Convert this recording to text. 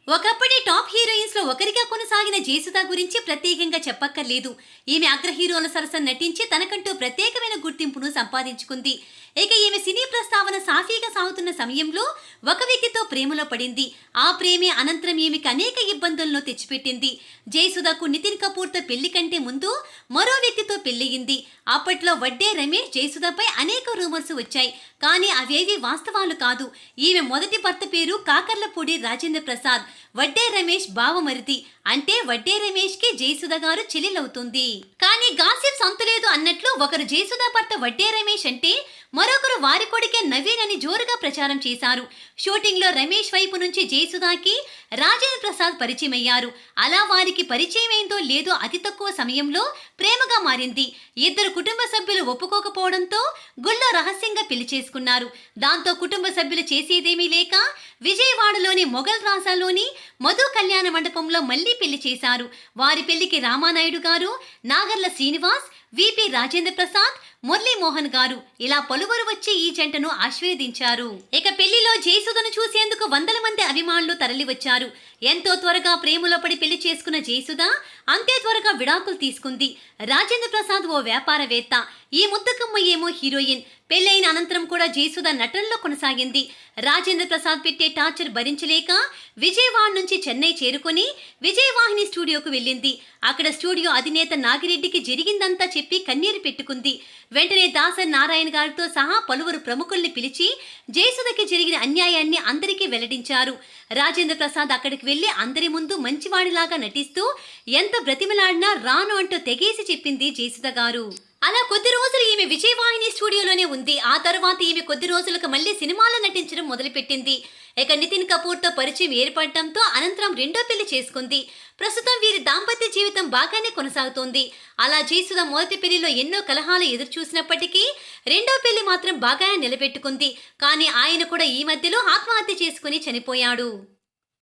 ఒకప్పటి top heroines లో ఒకరిగా కొనసాగిన జేసుదా గురించి ప్రత్యేకంగా చెప్పక్కర్లేదు. ఈమె అగ్ర హీరోల సరసన నటించి తనకంటూ ప్రత్యేకమైన గుర్తింపును సంపాదించుకుంది. ఇక ఈమె సినీ ప్రస్తావన సాఫీగా సాగుతున్న సమయంలో ఒక వ్యక్తితో ప్రేమలో పడింది. ఆ ప్రేమే అనంతరం ఈమెకి అనేక ఇబ్బందులను తెచ్చిపెట్టింది. జయసుధకు నితిన్ కపూర్తో పెళ్లి కంటే ముందు మరో వ్యక్తితో పెళ్లయింది. అప్పట్లో వడ్డే రమేష్ జయసుధపై అనేక రూమర్స్ వచ్చాయి. కానీ అవేవి వాస్తవాలు కాదు. ఈమె మొదటి భర్త పేరు కాకర్లపూడి రాజేంద్ర ప్రసాద్. వడ్డే రమేష్ బావమరిది. అంటే వడ్డే రమేష్ కి జయసుధ గారు చెల్లెలవుతుంది. కానీ గాసిప్స్ అంతులేదు అన్నట్లు ఒకరు జయసుధ భర్త వడ్డే రమేష్ అంటే మరొకరు వారి కొడుకే నవీన్ అని జోరుగా ప్రచారం చేశారు. షూటింగ్ లో రమేష్ వైపు నుంచి జయసుధకి రాజేంద్ర ప్రసాద్ పరిచయమయ్యారు. అలా వారికి పరిచయమైందో లేదో అతి తక్కువ సమయంలో ప్రేమగా మారింది. ఇద్దరు కుటుంబ సభ్యులు ఒప్పుకోకపోవడంతో గుళ్ళో రహస్యంగా పెళ్లి చేసుకున్నారు. దాంతో కుటుంబ సభ్యులు చేసేదేమీ లేక విజయవాడలోని మొఘల్ రాజాలోని మధు కళ్యాణ మండపంలో మళ్లీ పెళ్లి చేశారు. వారి పెళ్లికి రామానాయుడు గారు, నాగర్ల శ్రీనివాస్, విపి రాజేంద్ర ప్రసాద్, మురళీమోహన్ గారు ఇలా పలువురు వచ్చి ఈ జంటను ఆశీర్వదించారు. ఇక పెళ్లిలో జయసుధను చూసేందుకు వందల మంది అభిమానులు తరలివచ్చారు. ఎంతో త్వరగా ప్రేమలో పడి పెళ్లి చేసుకున్న జయసుధ అంతే త్వరగా విడాకులు తీసుకుంది. రాజేంద్ర ప్రసాద్ ఓ వ్యాపారవేత్త, ఈ ముద్దకమ్మ ఏమో హీరోయిన్. పెళ్లైన అనంతరం కూడా జయసుధ నటనలో కొనసాగింది. రాజేంద్ర ప్రసాద్ పెట్టే టార్చర్ భరించలేక విజయవాడ నుంచి చెన్నై చేరుకుని విజయవాహిని స్టూడియోకు వెళ్ళింది. అక్కడ స్టూడియో అధినేత నాగిరెడ్డికి జరిగిందంతా చెప్పి కన్నీరు పెట్టుకుంది. వెంటనే దాసరి నారాయణ గారితో సహా పలువురు ప్రముఖుల్ని పిలిచి జయసుధకి జరిగిన అన్యాయాన్ని అందరికీ వెల్లడించారు. రాజేంద్ర ప్రసాద్ అక్కడికి వెళ్లి అందరి ముందు మంచివాడిలాగా నటిస్తూ ఎంత బ్రతిమలాడినా రాను అంటూ తెగేసి చెప్పింది జయసుధ గారు. అలా కొద్ది రోజులు ఈమె విజయవాహిని స్టూడియోలోనే ఉంది. ఆ తర్వాత ఈమె కొద్ది రోజులకు మళ్లీ సినిమాలో నటించడం మొదలుపెట్టింది. ఇక నితిన్ కపూర్తో పరిచయం ఏర్పడటంతో అనంతరం రెండో పెళ్లి చేసుకుంది. ప్రస్తుతం వీరి దాంపత్య జీవితం బాగానే కొనసాగుతోంది. అలా జయసుధ మొదటి పెళ్లిలో ఎన్నో కలహాలు ఎదురుచూసినప్పటికీ రెండో పెళ్లి మాత్రం బాగానే నిలబెట్టుకుంది. కానీ ఆయన కూడా ఈ మధ్యలో ఆత్మహత్య చేసుకుని చనిపోయాడు.